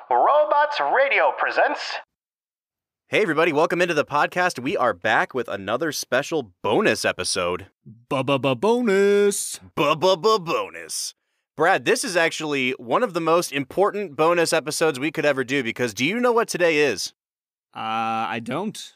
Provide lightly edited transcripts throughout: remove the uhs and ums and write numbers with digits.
Robots Radio presents... Hey everybody, welcome into the podcast. We are back with another special bonus episode. Bonus. Bonus. Brad, this is actually one of the most important bonus episodes we could ever do because do you know what today is? I don't.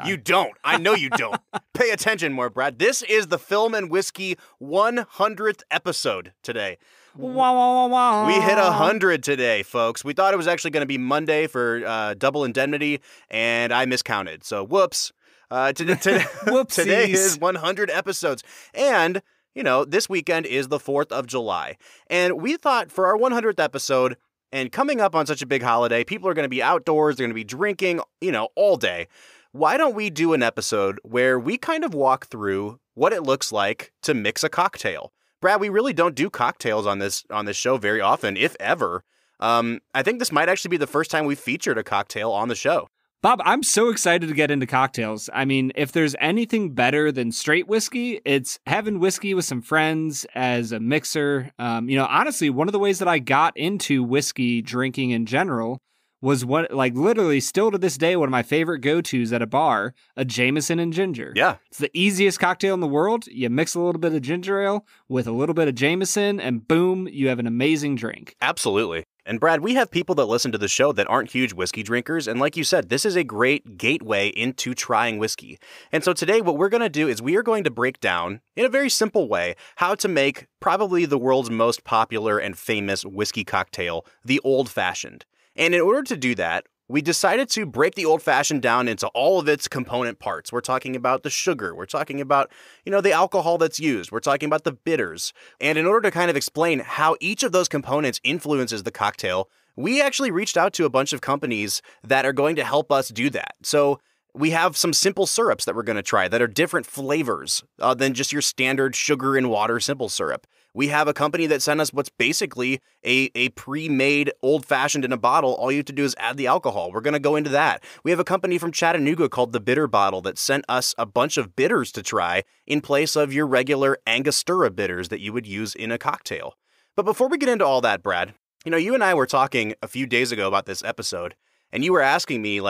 You don't. I know you don't. Pay attention more, Brad. This is the Film and Whiskey 100th episode today. Wow. We hit 100 today, folks. We thought it was actually going to be Monday for Double Indemnity, and I miscounted. So, whoops. Today is 100 episodes. And, you know, this weekend is the 4th of July. And we thought for our 100th episode, and coming up on such a big holiday, people are going to be outdoors, they're going to be drinking, you know, all day. Why don't we do an episode where we kind of walk through what it looks like to mix a cocktail? Brad, we really don't do cocktails on this show very often, if ever. I think this might actually be the first time we've featured a cocktail on the show. Bob, I'm so excited to get into cocktails. I mean, if there's anything better than straight whiskey, it's having whiskey with some friends as a mixer. Honestly, one of the ways that I got into whiskey drinking in general was literally still to this day, one of my favorite go-tos at a bar, a Jameson and ginger. Yeah. It's the easiest cocktail in the world. You mix a little bit of ginger ale with a little bit of Jameson and boom, you have an amazing drink. Absolutely. And Brad, we have people that listen to the show that aren't huge whiskey drinkers. And like you said, this is a great gateway into trying whiskey. And so today what we're going to do is we are going to break down in a very simple way how to make probably the world's most popular and famous whiskey cocktail, the Old Fashioned. And in order to do that, we decided to break the Old Fashioned down into all of its component parts. We're talking about the sugar. We're talking about, the alcohol that's used. We're talking about the bitters. And in order to kind of explain how each of those components influences the cocktail, we actually reached out to a bunch of companies that are going to help us do that. So we have some simple syrups that we're going to try that are different flavors than just your standard sugar and water simple syrup. We have a company that sent us what's basically a pre-made old-fashioned in a bottle. All you have to do is add the alcohol. We're going to go into that. We have a company from Chattanooga called The Bitter Bottle that sent us a bunch of bitters to try in place of your regular Angostura bitters that you would use in a cocktail. But before we get into all that, Brad, you and I were talking a few days ago about this episode, and you were asking me,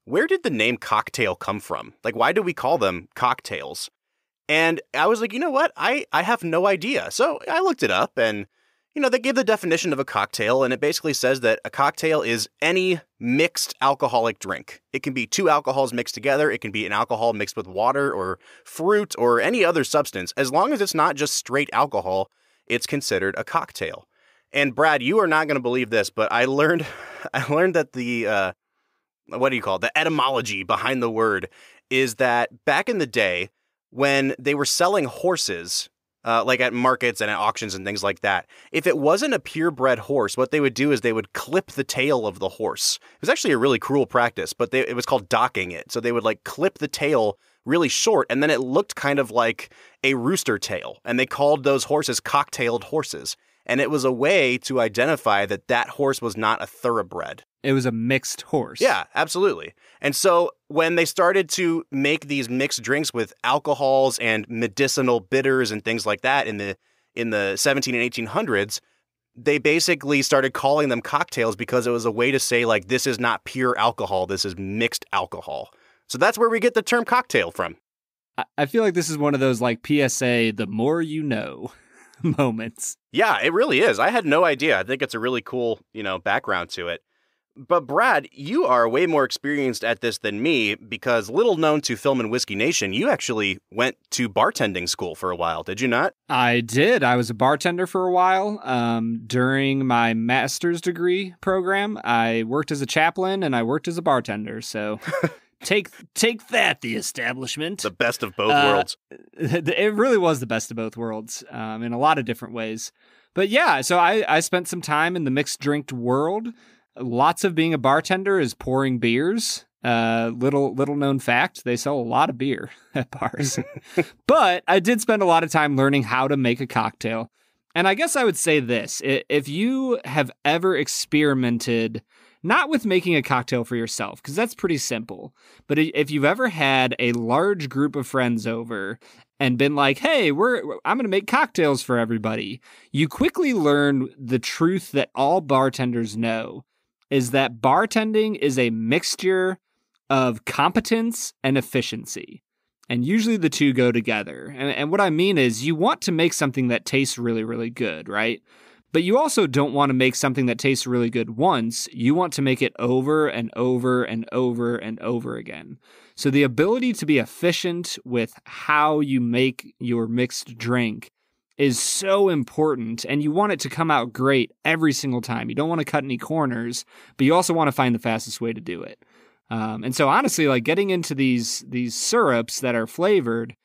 where did the name cocktail come from? Why do we call them cocktails? And I was like, you know what? I have no idea. So I looked it up and, they gave the definition of a cocktail. And it basically says that a cocktail is any mixed alcoholic drink. It can be two alcohols mixed together. It can be an alcohol mixed with water or fruit or any other substance. As long as it's not just straight alcohol, it's considered a cocktail. And Brad, you are not going to believe this, but I learned that the, the etymology behind the word is that back in the day, when they were selling horses, at markets and at auctions and things like that, if it wasn't a purebred horse, what they would do is they would clip the tail of the horse. It was actually a really cruel practice, but it was called docking it. So they would clip the tail really short, and then it looked kind of like a rooster tail. And they called those horses cocktailed horses. And it was a way to identify that horse was not a thoroughbred. It was a mixed horse. Yeah, absolutely. And so when they started to make these mixed drinks with alcohols and medicinal bitters and things like that in the 17 and 1800s, they basically started calling them cocktails because it was a way to say, this is not pure alcohol, this is mixed alcohol. So that's where we get the term cocktail from. I feel like this is one of those PSA, the more you know moments. Yeah, it really is. I had no idea. I think it's a really cool, background to it. But Brad, you are way more experienced at this than me because little known to Film and Whiskey Nation, you actually went to bartending school for a while, did you not? I did. I was a bartender for a while. During my master's degree program, I worked as a chaplain and I worked as a bartender. So take that, the establishment. The best of both worlds. It really was the best of both worlds in a lot of different ways. But yeah, so I spent some time in the mixed drink world. Lots of being a bartender is pouring beers. Little known fact, they sell a lot of beer at bars. But I did spend a lot of time learning how to make a cocktail. And I guess I would say this, if you have ever experimented, not with making a cocktail for yourself, because that's pretty simple, but if you've ever had a large group of friends over and been like, hey, I'm going to make cocktails for everybody, you quickly learn the truth that all bartenders know. is that bartending is a mixture of competence and efficiency. And usually the two go together. And what I mean is you want to make something that tastes really, really good, right? But you also don't want to make something that tastes really good once. You want to make it over and over and over and over again. So the ability to be efficient with how you make your mixed drink is so important, and you want it to come out great every single time. You don't want to cut any corners, but you also want to find the fastest way to do it. And so honestly, like getting into these syrups that are flavored,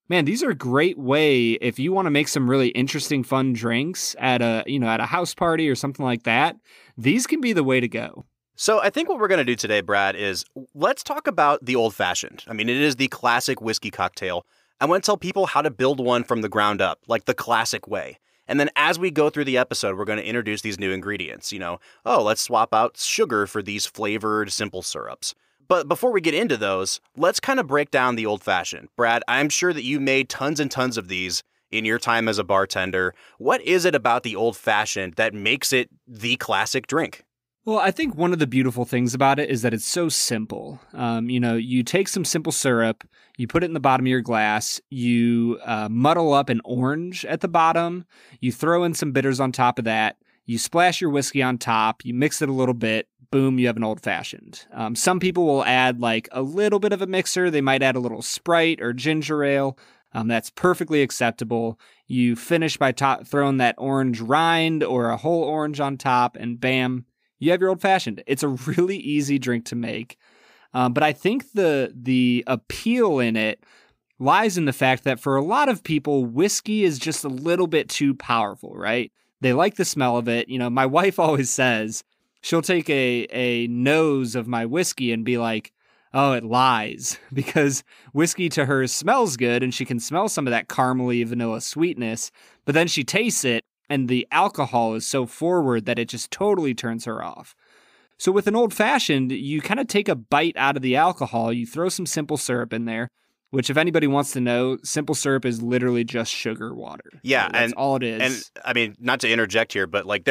man, these are a great way if you want to make some really interesting, fun drinks at a house party or something like that. These can be the way to go. So I think what we're going to do today, Brad, is let's talk about the Old Fashioned. I mean, it is the classic whiskey cocktail. I want to tell people how to build one from the ground up, like the classic way. And then as we go through the episode, we're going to introduce these new ingredients. Let's swap out sugar for these flavored simple syrups. But before we get into those, let's kind of break down the Old Fashioned. Brad, I'm sure that you made tons and tons of these in your time as a bartender. What is it about the Old Fashioned that makes it the classic drink? Well, I think one of the beautiful things about it is that it's so simple. You take some simple syrup, you put it in the bottom of your glass, you muddle up an orange at the bottom, you throw in some bitters on top of that, you splash your whiskey on top, you mix it a little bit, boom, you have an Old Fashioned. Some people will add like a little bit of a mixer. They might add a little Sprite or ginger ale. That's perfectly acceptable. You finish by throwing that orange rind or a whole orange on top, and bam, you have your Old Fashioned. It's a really easy drink to make. But I think the appeal in it lies in the fact that for a lot of people, whiskey is just a little bit too powerful, right? They like the smell of it. My wife always says she'll take a nose of my whiskey and be like, oh, it lies, because whiskey to her smells good and she can smell some of that caramely vanilla sweetness, but then she tastes it and the alcohol is so forward that it just totally turns her off. So with an Old Fashioned, you kind of take a bite out of the alcohol, you throw some simple syrup in there, which if anybody wants to know, simple syrup is literally just sugar water. Yeah, that's all it is. And I mean, not to interject here, but like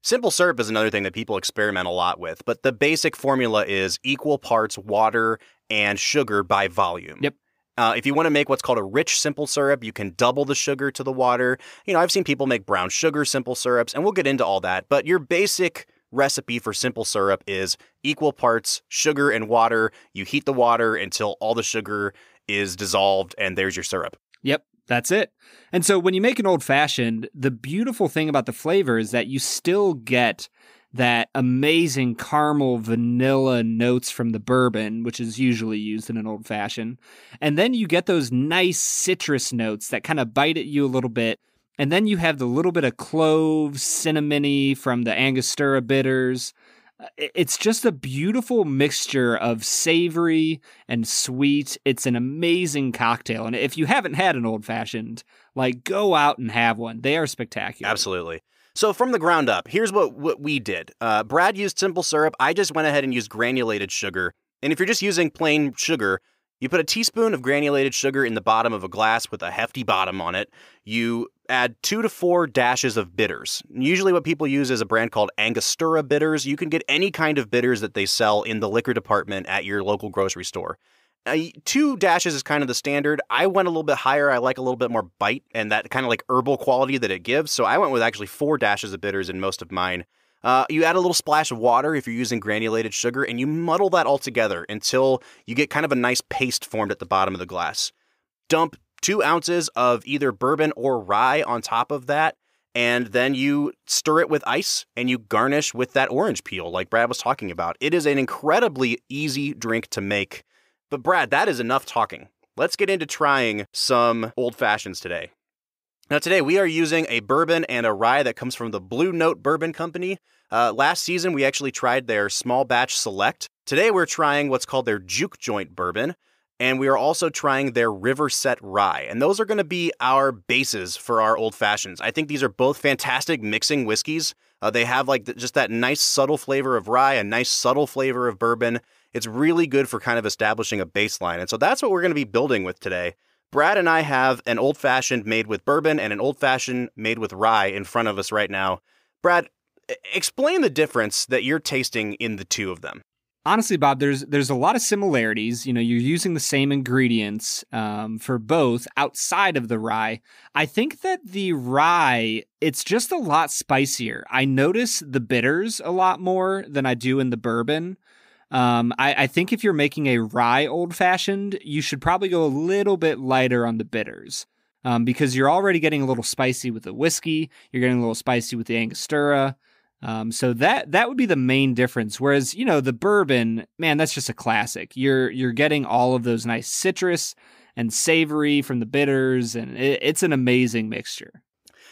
simple syrup is another thing that people experiment a lot with, but the basic formula is equal parts water and sugar by volume. Yep. If you want to make what's called a rich simple syrup, you can double the sugar to the water. I've seen people make brown sugar simple syrups, and we'll get into all that, but your basic recipe for simple syrup is equal parts sugar and water. You heat the water until all the sugar is dissolved, and there's your syrup. Yep, that's it. And so when you make an Old Fashioned, the beautiful thing about the flavor is that you still get that amazing caramel vanilla notes from the bourbon, which is usually used in an Old Fashioned. And then you get those nice citrus notes that kind of bite at you a little bit. And then you have the little bit of cloves, cinnamony from the Angostura bitters. It's just a beautiful mixture of savory and sweet. It's an amazing cocktail. And if you haven't had an Old Fashioned, like, go out and have one. They are spectacular. Absolutely. So from the ground up, here's what we did. Brad used simple syrup. I just went ahead and used granulated sugar. And if you're just using plain sugar, you put a teaspoon of granulated sugar in the bottom of a glass with a hefty bottom on it. You add 2 to 4 dashes of bitters. Usually what people use is a brand called Angostura bitters. You can get any kind of bitters that they sell in the liquor department at your local grocery store. 2 dashes is kind of the standard. I went a little bit higher. I like a little bit more bite and that kind of like herbal quality that it gives. So I went with actually 4 dashes of bitters in most of mine. You add a little splash of water if you're using granulated sugar, and you muddle that all together until you get kind of a nice paste formed at the bottom of the glass. Dump 2 ounces of either bourbon or rye on top of that, and then you stir it with ice, and you garnish with that orange peel like Brad was talking about. It is an incredibly easy drink to make. But Brad, that is enough talking. Let's get into trying some Old Fashions today. Now today we are using a bourbon and a rye that comes from the Blue Note Bourbon Company. Last season we actually tried their small batch select. Today we're trying what's called their Juke Joint Bourbon, and we are also trying their River Set Rye. And those are going to be our bases for our Old Fashions. I think these are both fantastic mixing whiskeys. They have like just that nice subtle flavor of rye, a nice subtle flavor of bourbon. It's really good for kind of establishing a baseline. And so that's what we're going to be building with today. Brad and I have an Old Fashioned made with bourbon and an Old Fashioned made with rye in front of us right now. Brad, explain the difference that you're tasting in the two of them. Honestly, Bob, there's a lot of similarities. You're using the same ingredients for both outside of the rye. I think that the rye, it's just a lot spicier. I notice the bitters a lot more than I do in the bourbon. I think if you're making a rye old-fashioned, you should probably go a little bit lighter on the bitters because you're already getting a little spicy with the whiskey. You're getting a little spicy with the Angostura. So that would be the main difference. Whereas, the bourbon, man, that's just a classic. You're getting all of those nice citrus and savory from the bitters, and it's an amazing mixture.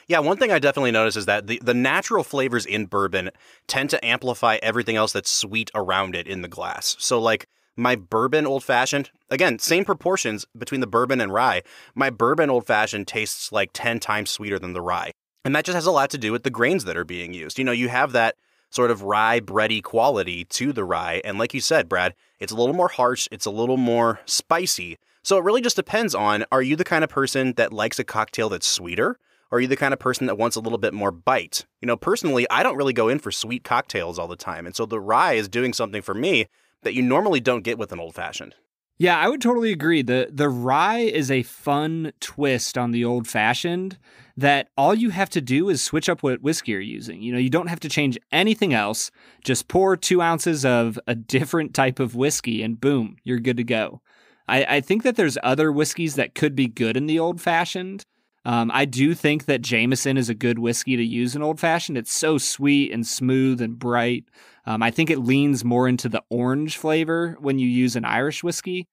Yeah, one thing I definitely notice is that the natural flavors in bourbon tend to amplify everything else that's sweet around it in the glass. So like my bourbon old-fashioned, again, same proportions between the bourbon and rye, my bourbon old-fashioned tastes like 10 times sweeter than the rye. And that just has a lot to do with the grains that are being used. You have that sort of rye bready quality to the rye. And like you said, Brad, it's a little more harsh. It's a little more spicy. So it really just depends on, are you the kind of person that likes a cocktail that's sweeter? Or are you the kind of person that wants a little bit more bite? Personally, I don't really go in for sweet cocktails all the time. And so the rye is doing something for me that you normally don't get with an old-fashioned. Yeah, I would totally agree. The rye is a fun twist on the old-fashioned that all you have to do is switch up what whiskey you're using. You don't have to change anything else. Just pour 2 ounces of a different type of whiskey and boom, you're good to go. I think that there's other whiskeys that could be good in the old-fashioned. I do think that Jameson is a good whiskey to use in old-fashioned. It's so sweet and smooth and bright. I think it leans more into the orange flavor when you use an Irish whiskey.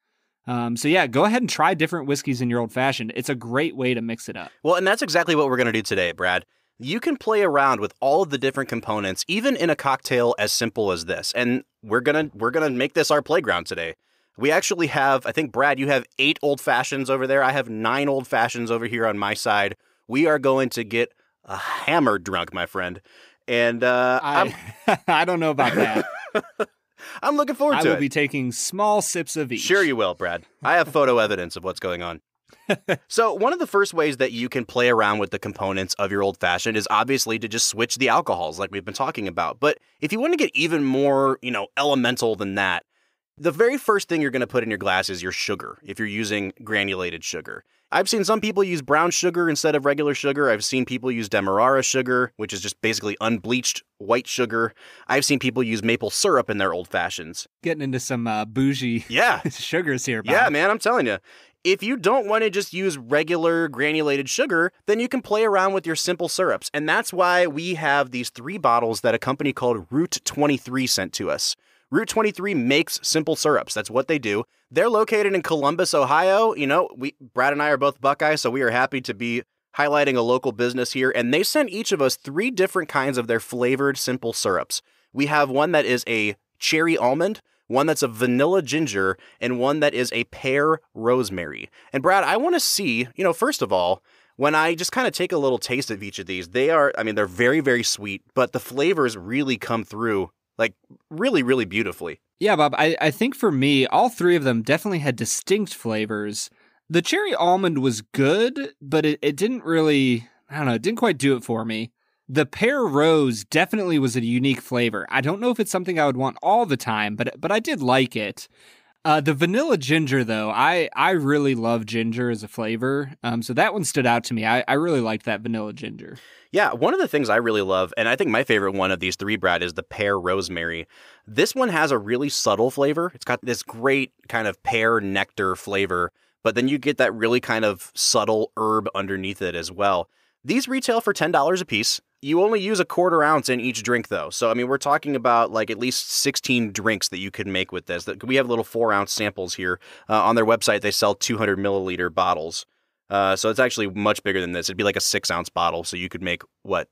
So yeah, go ahead and try different whiskeys in your old-fashioned. It's a great way to mix it up. Well, and that's exactly what we're going to do today, Brad. You can play around with all of the different components, even in a cocktail as simple as this. And we're gonna make this our playground today. We actually have, I think, Brad, you have 8 old-fashions over there. I have 9 old-fashions over here on my side. We are going to get hammered drunk, my friend. And I don't know about that. I'm looking forward to it. I will be taking small sips of each. Sure you will, Brad. I have photo evidence of what's going on. So one of the first ways that you can play around with the components of your old-fashioned is obviously to just switch the alcohols like we've been talking about. But if you want to get even more, elemental than that, the very first thing you're going to put in your glass is your sugar, if you're using granulated sugar. I've seen some people use brown sugar instead of regular sugar. I've seen people use Demerara sugar, which is just basically unbleached white sugar. I've seen people use maple syrup in their old-fashions. Getting into some bougie sugars here, Bob. Yeah, man, I'm telling you. If you don't want to just use regular granulated sugar, then you can play around with your simple syrups. And that's why we have these 3 bottles that a company called Route 23 sent to us. Route 23 makes simple syrups. That's what they do. They're located in Columbus, Ohio. Brad and I are both Buckeyes, so we are happy to be highlighting a local business here. And they sent each of us 3 different kinds of their flavored simple syrups. We have one that is a cherry almond, one that's a vanilla ginger, and one that is a pear rosemary. And Brad, I want to see, first of all, when I just kind of take a little taste of each of these, they're very, very sweet, but the flavors really come through like really, really beautifully. Yeah, Bob, I think for me, all 3 of them definitely had distinct flavors. The cherry almond was good, but it didn't really, it didn't quite do it for me. The pear rose definitely was a unique flavor. I don't know if it's something I would want all the time, but I did like it. The vanilla ginger, though, I really love ginger as a flavor, so that one stood out to me. I really liked that vanilla ginger. Yeah, one of the things I really love, and I think my favorite one of these 3, Brad, is the pear rosemary. This one has a really subtle flavor. It's got this great kind of pear nectar flavor, but then you get that really kind of subtle herb underneath it as well. These retail for $10 a piece. You only use a 1/4 ounce in each drink, though. So, we're talking about like at least 16 drinks that you could make with this. We have little 4-ounce samples here. On their website, they sell 200 milliliter bottles. So it's actually much bigger than this. It'd be like a 6-ounce bottle. So you could make,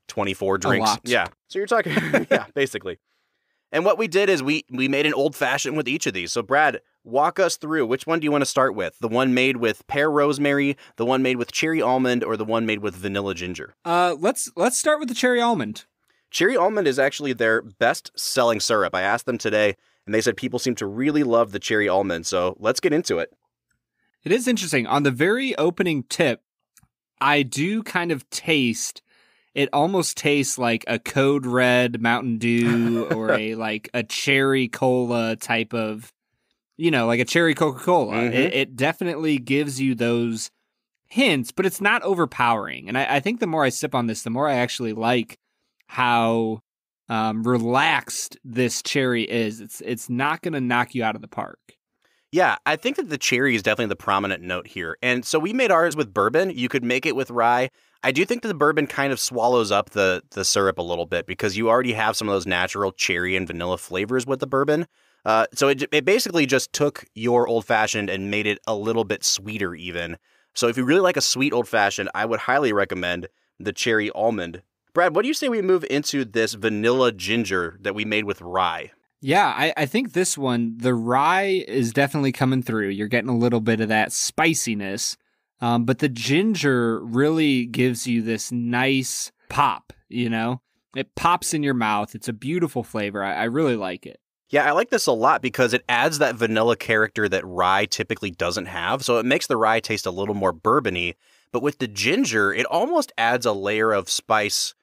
24 drinks? A lot. Yeah. So you're talking, yeah, basically. And what we did is we made an old-fashioned with each of these. So, Brad, walk us through. Which one do you want to start with? The one made with pear rosemary, the one made with cherry almond, or the one made with vanilla ginger? Let's start with the cherry almond. Cherry almond is actually their best-selling syrup. I asked them today, and they said people seem to really love the cherry almond. So let's get into it. It is interesting. On the very opening tip, I do kind of taste it almost tastes like a Code Red Mountain Dew or a cherry cola type of, like a cherry Coca-Cola. Mm-hmm. It definitely gives you those hints, but it's not overpowering. And I think the more I sip on this, the more I actually like how relaxed this cherry is. It's not going to knock you out of the park. Yeah, I think that the cherry is definitely the prominent note here. And so we made ours with bourbon. You could make it with rye. I do think that the bourbon kind of swallows up the syrup a little bit because you already have some of those natural cherry and vanilla flavors with the bourbon. So it basically just took your old-fashioned and made it a little bit sweeter even. So if you really like a sweet old-fashioned, I would highly recommend the cherry almond. Brad, what do you say we move into this vanilla ginger that we made with rye? Yeah, I think this one, the rye is definitely coming through. You're getting a little bit of that spiciness, but the ginger really gives you this nice pop, It pops in your mouth. It's a beautiful flavor. I really like it. Yeah, I like this a lot because it adds that vanilla character that rye typically doesn't have, so it makes the rye taste a little more bourbony. But with the ginger, it almost adds a layer of spice.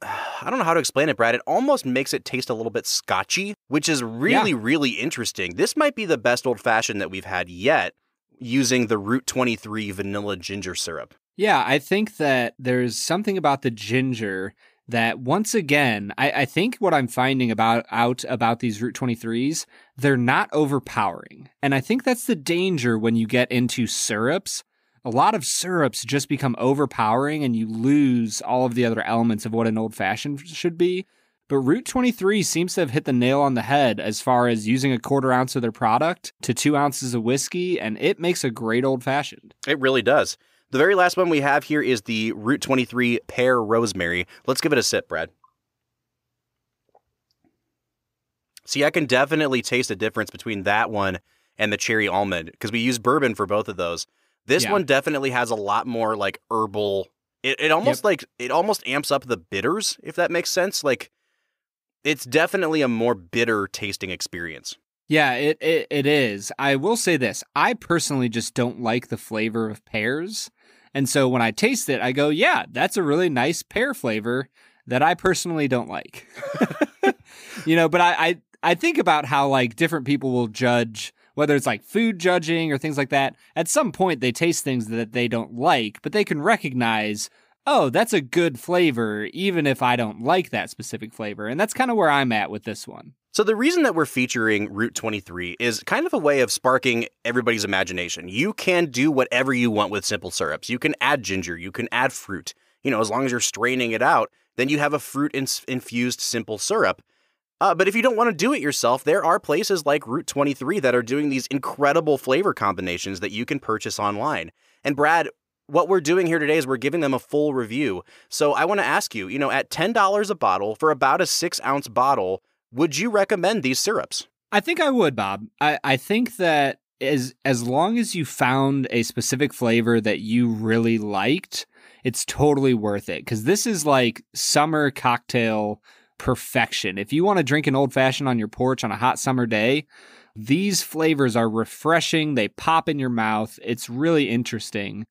I don't know how to explain it, Brad. It almost makes it taste a little bit scotchy, which is really, really interesting. This might be the best old-fashioned that we've had yet using the Route 23 vanilla ginger syrup. Yeah, I think that there's something about the ginger that, once again, I think what I'm finding about these Route 23s, they're not overpowering. And I think that's the danger when you get into syrups. A lot of syrups just become overpowering and you lose all of the other elements of what an old-fashioned should be. But Route 23 seems to have hit the nail on the head as far as using a 1/4 ounce of their product to 2 ounces of whiskey, and it makes a great old-fashioned. It really does. The very last one we have here is the Route 23 Pear Rosemary. Let's give it a sip, Brad. See, I can definitely taste the difference between that one and the cherry almond because we use bourbon for both of those. This one definitely has a lot more like herbal. It almost it almost amps up the bitters, if that makes sense. Like it's definitely a more bitter tasting experience. Yeah, it is. I will say this. I personally just don't like the flavor of pears. And so when I taste it, I go, yeah, that's a really nice pear flavor that I personally don't like. But I think about how like different people will judge, whether it's like food judging or things like that. At some point, they taste things that they don't like, but they can recognize, oh, that's a good flavor, even if I don't like that specific flavor. And that's kind of where I'm at with this one. So the reason that we're featuring Route 23 is kind of a way of sparking everybody's imagination. You can do whatever you want with simple syrups. You can add ginger, you can add fruit. As long as you're straining it out, then you have a fruit-infused simple syrup. But if you don't want to do it yourself, there are places like Route 23 that are doing these incredible flavor combinations that you can purchase online. And Brad, what we're doing here today is we're giving them a full review. So I want to ask you, at $10 a bottle for about a 6-ounce bottle, would you recommend these syrups? I think I would, Bob. I think that as long as you found a specific flavor that you really liked, it's totally worth it. Because this is like summer cocktail perfection. If you want to drink an old-fashioned on your porch on a hot summer day, these flavors are refreshing. They pop in your mouth. It's really interesting.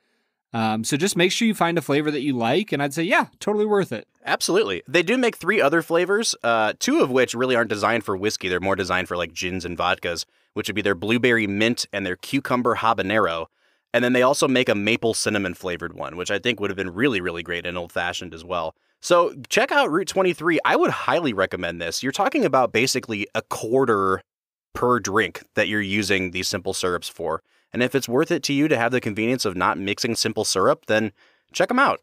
So just make sure you find a flavor that you like, and I'd say, yeah, totally worth it. Absolutely. They do make 3 other flavors, 2 of which really aren't designed for whiskey. They're more designed for like gins and vodkas, which would be their blueberry mint and their cucumber habanero. And then they also make a maple cinnamon flavored one, which I think would have been really, really great in old-fashioned as well. So check out Route 23. I would highly recommend this. You're talking about basically a $0.25 per drink that you're using these simple syrups for. And if it's worth it to you to have the convenience of not mixing simple syrup, then check them out.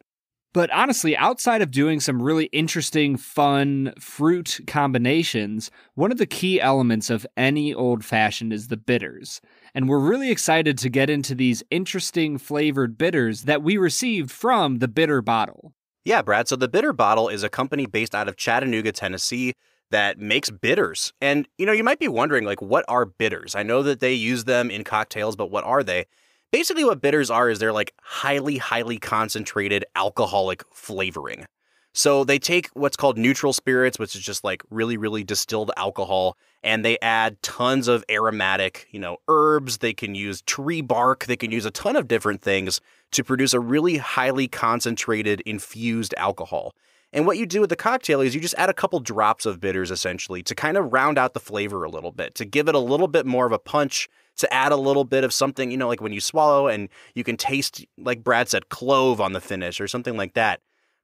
But honestly, outside of doing some really interesting, fun fruit combinations, one of the key elements of any old-fashioned is the bitters. And we're really excited to get into these interesting flavored bitters that we received from the Bitter Bottle. Yeah, Brad. So the Bitter Bottle is a company based out of Chattanooga, Tennessee that makes bitters. And, you might be wondering, like, what are bitters? I know that they use them in cocktails, but what are they? Basically, what bitters are is they're like highly, highly concentrated alcoholic flavoring. So they take what's called neutral spirits, which is just like really, really distilled alcohol, and they add tons of aromatic, herbs. They can use tree bark. They can use a ton of different things to produce a really highly concentrated infused alcohol. And what you do with the cocktail is you just add a couple drops of bitters, essentially, to kind of round out the flavor a little bit, to give it a little bit more of a punch, to add a little bit of something, like when you swallow and you can taste, like Brad said, clove on the finish or something like that.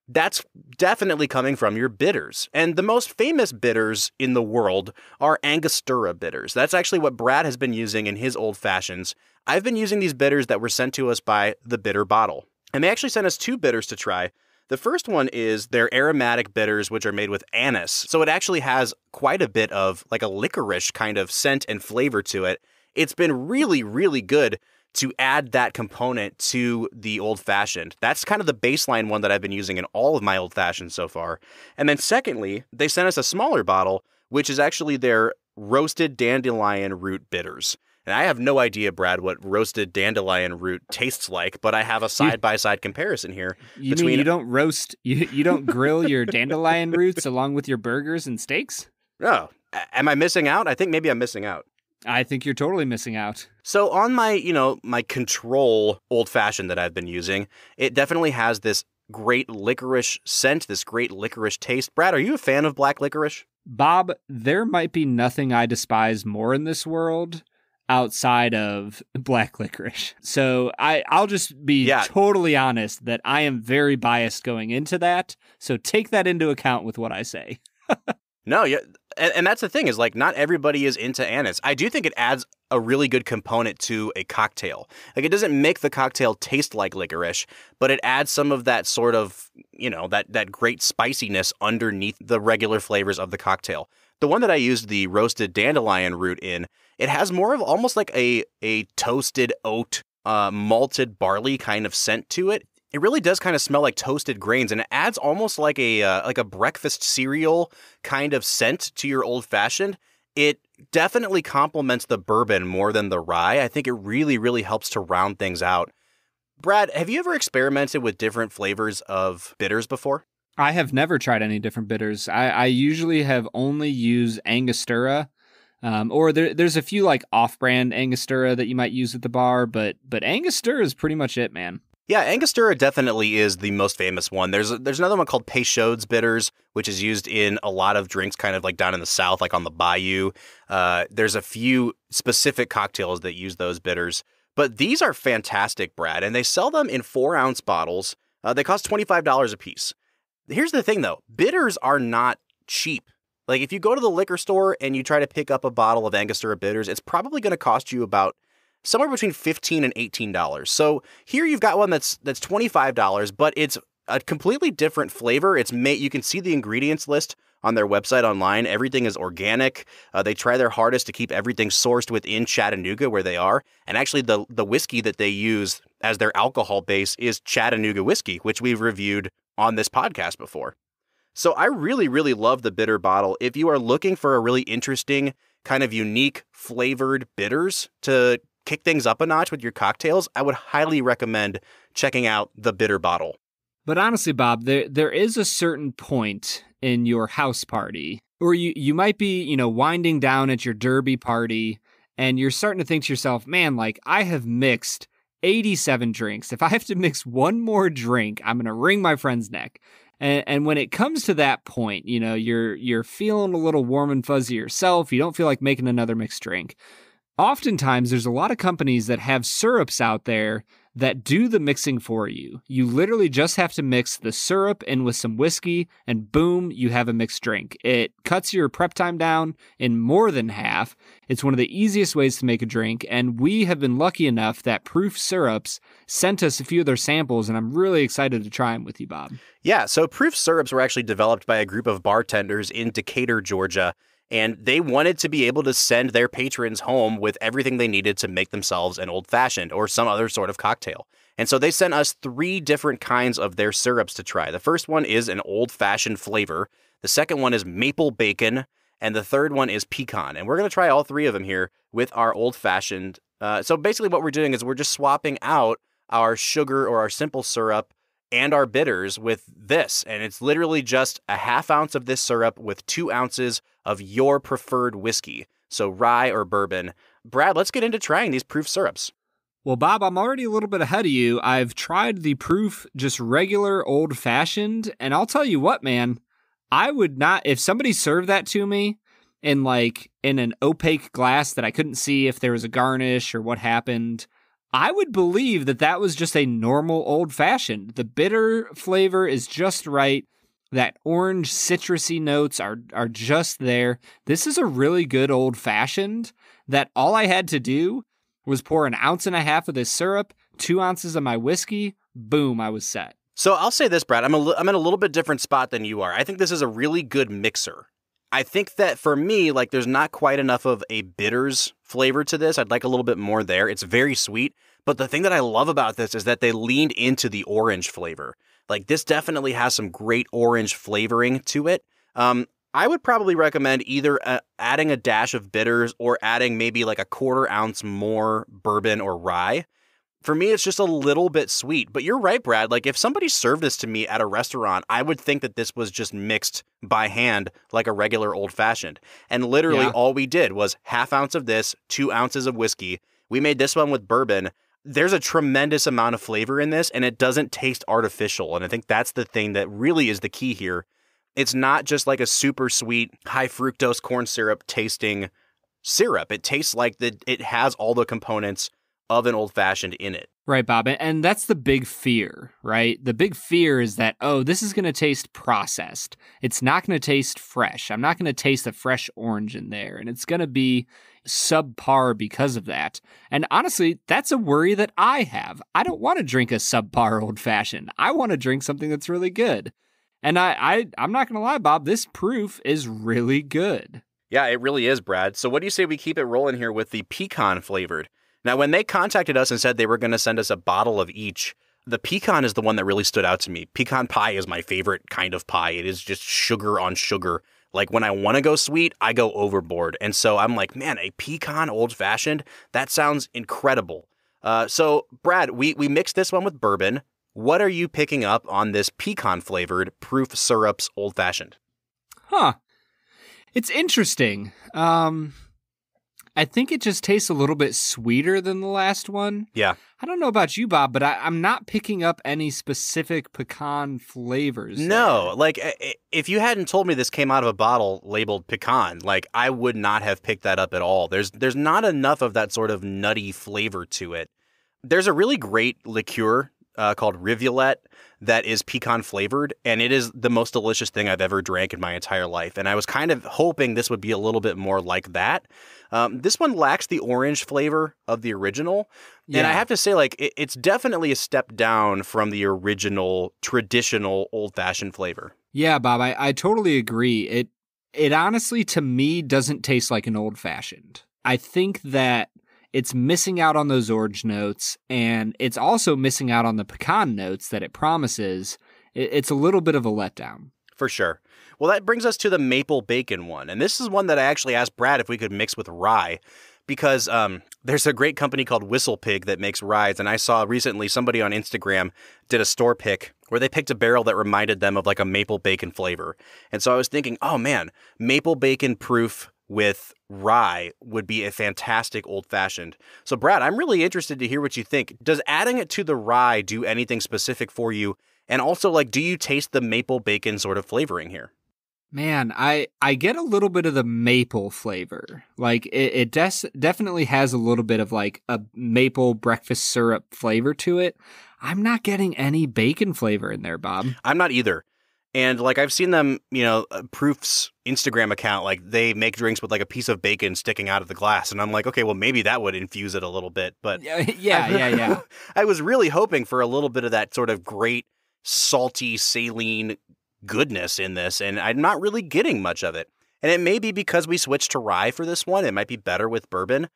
That's definitely coming from your bitters. And the most famous bitters in the world are Angostura bitters. That's actually what Brad has been using in his Old Fashions. I've been using these bitters that were sent to us by The Bitter Bottle. And they actually sent us 2 bitters to try. The first one is their aromatic bitters, which are made with anise. So it actually has quite a bit of like a licorice kind of scent and flavor to it. It's been really, really good to add that component to the Old Fashioned. That's kind of the baseline one that I've been using in all of my Old Fashions so far. And then secondly, they sent us a smaller bottle, which is actually their roasted dandelion root bitters. And I have no idea, Brad, what roasted dandelion root tastes like, but I have a side-by-side comparison here. You mean you don't roast, you don't grill your dandelion roots along with your burgers and steaks? Oh, am I missing out? I think maybe I'm missing out. I think you're totally missing out. So on my, my control Old Fashioned that I've been using, it definitely has this great licorice scent, this great licorice taste. Brad, are you a fan of black licorice? Bob, there might be nothing I despise more in this world outside of black licorice. So I'll just be totally honest that I am very biased going into that. So take that into account with what I say. No, yeah. And that's the thing is, like, not everybody is into anise. I do think it adds a really good component to a cocktail. Like, it doesn't make the cocktail taste like licorice, but it adds some of that sort of, that great spiciness underneath the regular flavors of the cocktail. The one that I used the roasted dandelion root in, it has more of almost like a toasted oat, malted barley kind of scent to it. It really does kind of smell like toasted grains, and it adds almost like a breakfast cereal kind of scent to your Old Fashioned. It definitely complements the bourbon more than the rye. I think it really, really helps to round things out. Brad, have you ever experimented with different flavors of bitters before? I have never tried any different bitters. I usually have only used Angostura, or there's a few like off-brand Angostura that you might use at the bar, but Angostura is pretty much it, man. Yeah, Angostura definitely is the most famous one. There's another one called Peychaud's bitters, which is used in a lot of drinks kind of like down in the South, like on the Bayou. There's a few specific cocktails that use those bitters. But these are fantastic, Brad, and they sell them in 4-ounce bottles. They cost $25 a piece. Here's the thing, though. Bitters are not cheap. Like, if you go to the liquor store and you try to pick up a bottle of Angostura bitters, it's probably going to cost you about somewhere between $15 and $18. So here you've got one that's $25, but it's a completely different flavor. You can see the ingredients list on their website online. Everything is organic. They try their hardest to keep everything sourced within Chattanooga where they are. And actually the whiskey that they use as their alcohol base is Chattanooga whiskey, which we've reviewed on this podcast before. So I really, really love the bitter bottle. If you are looking for a really interesting, kind of unique flavored bitters to kick things up a notch with your cocktails, I would highly recommend checking out the bitter bottle. But honestly, Bob, there is a certain point in your house party, or you might be, winding down at your derby party, and you're starting to think to yourself, man, like, I have mixed 87 drinks. If I have to mix one more drink, I'm going to wring my friend's neck. And when it comes to that point, you're feeling a little warm and fuzzy yourself. You don't feel like making another mixed drink. Oftentimes, there's a lot of companies that have syrups out there that do the mixing for you. You literally just have to mix the syrup in with some whiskey, and boom, you have a mixed drink. It cuts your prep time down in more than half. It's one of the easiest ways to make a drink, and we have been lucky enough that Proof Syrups sent us a few of their samples, and I'm really excited to try them with you, Bob. Yeah, so Proof Syrups were actually developed by a group of bartenders in Decatur, Georgia. And they wanted to be able to send their patrons home with everything they needed to make themselves an Old Fashioned or some other sort of cocktail. And so they sent us 3 different kinds of their syrups to try. The first one is an Old Fashioned flavor. The second one is maple bacon. And the third one is pecan. And we're going to try all 3 of them here with our Old Fashioned. So basically what we're doing is we're just swapping out our sugar or our simple syrup and our bitters with this. And it's literally just a ½ ounce of this syrup with 2 ounces of your preferred whiskey. So rye or bourbon. Brad, let's get into trying these Proof Syrups. Well, Bob, I'm already a little bit ahead of you. I've tried the proof just regular old fashioned, and I'll tell you what, man, I would not, if somebody served that to me in an opaque glass that I couldn't see if there was a garnish or what happened, I would believe that was just a normal old fashioned. The bitter flavor is just right. That orange citrusy notes are just there. This is a really good old fashioned that all I had to do was pour 1.5 ounces of this syrup, 2 ounces of my whiskey, boom, I was set. So I'll say this, Brad, I'm in a little bit different spot than you are. I think this is a really good mixer. I think that for me, there's not quite enough of a bitters flavor to this. I'd like a little bit more there. It's very sweet. But the thing that I love about this is that they leaned into the orange flavor. This definitely has some great orange flavoring to it. I would probably recommend either adding a dash of bitters or adding maybe 1/4 ounce more bourbon or rye. For me, it's just a little bit sweet. But you're right, Brad. If somebody served this to me at a restaurant, I would think that this was just mixed by hand like a regular old-fashioned. And literally all we did was 1/2 ounce of this, 2 ounces of whiskey. We made this one with bourbon. There's a tremendous amount of flavor in this, and it doesn't taste artificial. And I think that's the thing that really is the key here. It's not just a super sweet, high fructose corn syrup tasting syrup. It tastes like it has all the components of an old fashioned in it. Right, Bob. And that's the big fear, right? The big fear is that, this is going to taste processed. It's not going to taste fresh. I'm not going to taste a fresh orange in there. And it's going to be subpar because of that. And honestly, that's a worry that I have. I don't want to drink a subpar old fashioned. I want to drink something that's really good. And I'm not going to lie, Bob, this proof is really good. Yeah, it really is, Brad. So what do you say we keep it rolling here with the pecan flavored? Now, when they contacted us and said they were going to send us a bottle of each, the pecan is the one that really stood out to me. Pecan pie is my favorite kind of pie. It is just sugar on sugar. When I want to go sweet, I go overboard. And so I'm like, man, a pecan old-fashioned? That sounds incredible. So, Brad, we mixed this one with bourbon. What are you picking up on this pecan-flavored Proof Syrups old-fashioned? Huh. It's interesting. I think it just tastes a little bit sweeter than the last one. Yeah. I don't know about you, Bob, but I'm not picking up any specific pecan flavors. No, if you hadn't told me this came out of a bottle labeled pecan, I would not have picked that up at all. There's not enough of that sort of nutty flavor to it. There's a really great liqueur called Rivulet that is pecan flavored, and it is the most delicious thing I've ever drank in my entire life. And I was kind of hoping this would be a little bit more like that. This one lacks the orange flavor of the original. Yeah. And I have to say, it's definitely a step down from the original traditional old-fashioned flavor. Yeah, Bob, I totally agree. It honestly, to me, doesn't taste like an old-fashioned. I think that it's missing out on those orange notes, and it's also missing out on the pecan notes that it promises. It's a little bit of a letdown. For sure. Well, that brings us to the maple bacon one. And this is one that I actually asked Brad if we could mix with rye, because there's a great company called Whistle Pig that makes ryes. And I saw recently somebody on Instagram did a store pick where they picked a barrel that reminded them of a maple bacon flavor. And so I was thinking, oh man, maple bacon proof with rye would be a fantastic old-fashioned. So Brad, I'm really interested to hear what you think. Does adding it to the rye do anything specific for you? And also, do you taste the maple bacon sort of flavoring here? Man, I get a little bit of the maple flavor. It definitely has a little bit of a maple breakfast syrup flavor to it. I'm not getting any bacon flavor in there, Bob. I'm not either. And I've seen them, Proof's Instagram account, they make drinks with a piece of bacon sticking out of the glass. And I'm like, okay, well, maybe that would infuse it a little bit. But yeah. I was really hoping for a little bit of that sort of great, salty, saline goodness in this. And I'm not really getting much of it. And it may be because we switched to rye for this one. It might be better with bourbon.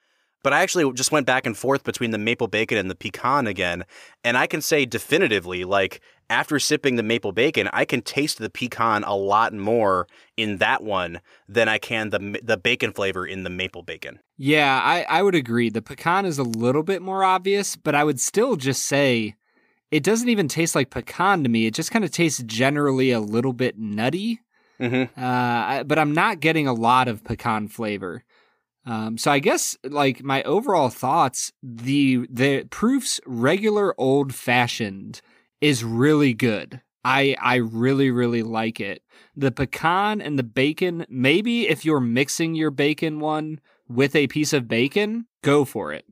But I actually just went back and forth between the maple bacon and the pecan again. And I can say definitively, after sipping the maple bacon, I can taste the pecan a lot more in that one than I can the bacon flavor in the maple bacon. Yeah, I would agree. The pecan is a little bit more obvious, but I would still just say it doesn't even taste like pecan to me. It just kind of tastes generally a little bit nutty. Mm-hmm. But I'm not getting a lot of pecan flavor. So I guess like my overall thoughts, the Proof's regular old fashioned is really good. I really, really like it. The pecan and the bacon, maybe if you're mixing your bacon one with a piece of bacon, go for it.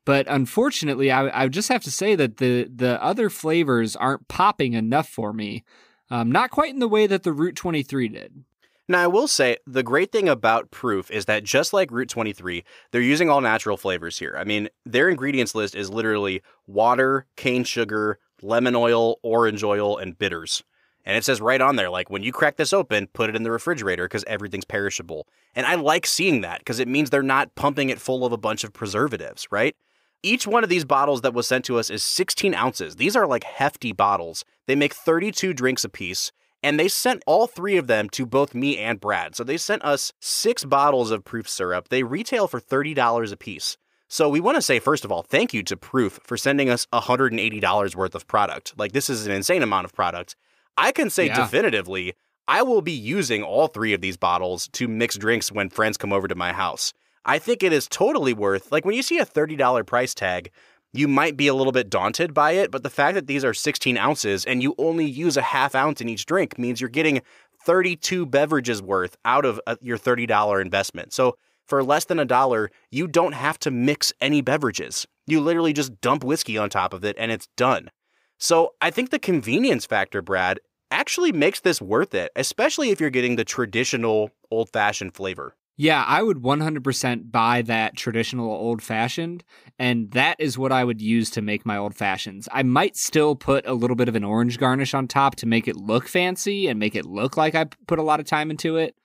But unfortunately, I just have to say that the other flavors aren't popping enough for me. Not quite in the way that the Route 23 did. Now, I will say the great thing about Proof is that just like Route 23, they're using all natural flavors here. I mean, their ingredients list is literally water, cane sugar, lemon oil, orange oil, and bitters. And it says right on there, like, when you crack this open, put it in the refrigerator because everything's perishable. And I like seeing that because it means they're not pumping it full of a bunch of preservatives, right? Each one of these bottles that was sent to us is 16 ounces. These are like hefty bottles. They make 32 drinks apiece. And they sent all 3 of them to both me and Brad. So they sent us 6 bottles of Proof syrup. They retail for $30 a piece. So we want to say, first of all, thank you to Proof for sending us $180 worth of product. Like, this is an insane amount of product. I can say definitively, I will be using all 3 of these bottles to mix drinks when friends come over to my house. I think it is totally worth, like, when you see a $30 price tag, you might be a little bit daunted by it, but the fact that these are 16 ounces and you only use a half ounce in each drink means you're getting 32 beverages worth out of your $30 investment. So for less than $1, you don't have to mix any beverages. You literally just dump whiskey on top of it and it's done. So I think the convenience factor, Brad, actually makes this worth it, especially if you're getting the traditional old-fashioned flavor. Yeah, I would 100% buy that traditional old fashioned, and that is what I would use to make my old fashions. I might still put a little bit of an orange garnish on top to make it look fancy and make it look like I put a lot of time into it.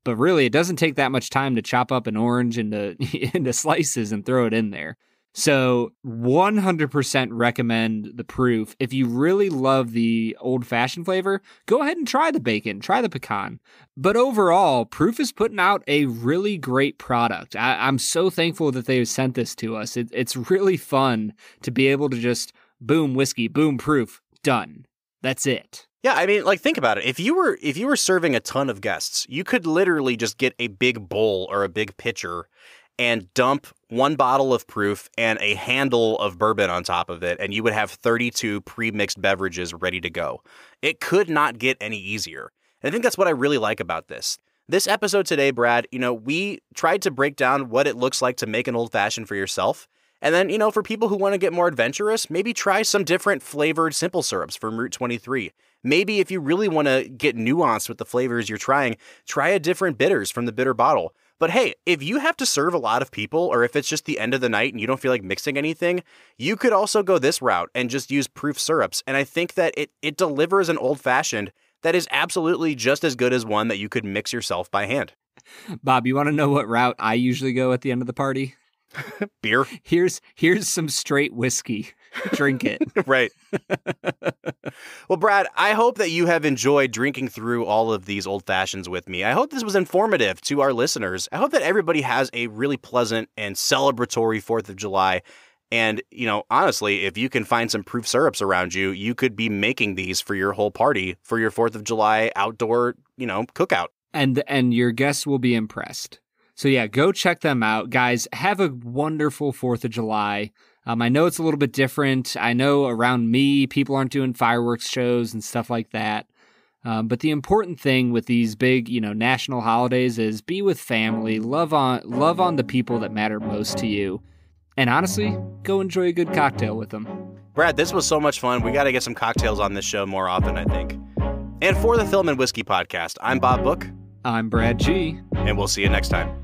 But really, it doesn't take that much time to chop up an orange into slices and throw it in there. So 100% recommend the Proof. If you really love the old-fashioned flavor, go ahead and try the bacon, try the pecan. But overall, Proof is putting out a really great product. I'm so thankful that they sent this to us. It's really fun to be able to just boom whiskey, boom Proof, done. That's it. Yeah, I mean, like, think about it. If you were serving a ton of guests, you could literally just get a big bowl or a big pitcher and dump 1 bottle of Proof and a handle of bourbon on top of it, and you would have 32 pre-mixed beverages ready to go. It could not get any easier. And I think that's what I really like about this. This episode today, Brad, we tried to break down what it looks like to make an old-fashioned for yourself. And then, for people who want to get more adventurous, maybe try some different flavored simple syrups from Route 23. Maybe if you really want to get nuanced with the flavors you're trying, try a different bitters from the bitter bottle. But hey, if you have to serve a lot of people, or if it's just the end of the night and you don't feel like mixing anything, you could also go this route and just use Proof syrups. And I think that it delivers an old-fashioned that is absolutely just as good as one that you could mix yourself by hand. Bob, you want to know what route I usually go at the end of the party? Beer. Here's some straight whiskey. Drink it. Right. Well, Brad, I hope that you have enjoyed drinking through all of these old fashions with me. I hope this was informative to our listeners. I hope that everybody has a really pleasant and celebratory 4th of July. And, honestly, if you can find some Proof syrups around you, you could be making these for your whole party for your 4th of July outdoor, cookout. And your guests will be impressed. So yeah, go check them out. Guys, have a wonderful 4th of July. I know it's a little bit different. I know around me, people aren't doing fireworks shows and stuff like that. But the important thing with these big, national holidays is be with family, love on the people that matter most to you. And honestly, go enjoy a good cocktail with them. Brad, this was so much fun. We got to get some cocktails on this show more often, I think. And for the Film and Whiskey Podcast, I'm Bob Book. I'm Brad G. And we'll see you next time.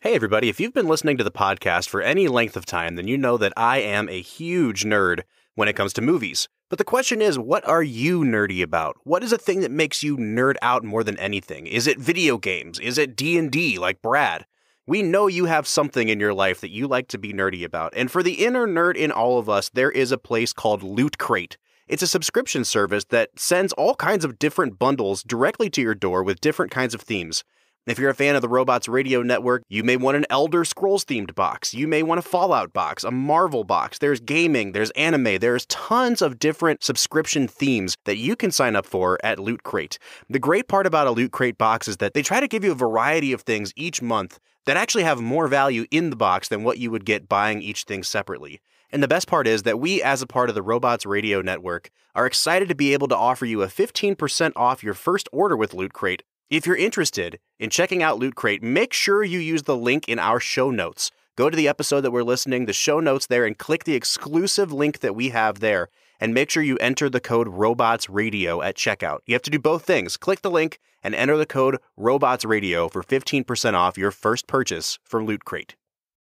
Hey everybody, if you've been listening to the podcast for any length of time, then you know that I am a huge nerd when it comes to movies. But the question is, what are you nerdy about? What is a thing that makes you nerd out more than anything? Is it video games? Is it D&D like Brad? We know you have something in your life that you like to be nerdy about, and for the inner nerd in all of us, there is a place called Loot Crate. It's a subscription service that sends all kinds of different bundles directly to your door with different kinds of themes. If you're a fan of the Robots Radio Network, you may want an Elder Scrolls themed box. You may want a Fallout box, a Marvel box. There's gaming, there's anime. There's tons of different subscription themes that you can sign up for at Loot Crate. The great part about a Loot Crate box is that they try to give you a variety of things each month that actually have more value in the box than what you would get buying each thing separately. And the best part is that we, as a part of the Robots Radio Network, are excited to be able to offer you a 15% off your first order with Loot Crate. If you're interested in checking out Loot Crate, make sure you use the link in our show notes. Go to the episode that we're listening, the show notes there, and click the exclusive link that we have there. And make sure you enter the code ROBOTSRadio at checkout. You have to do both things. Click the link and enter the code ROBOTSRadio for 15% off your first purchase from Loot Crate.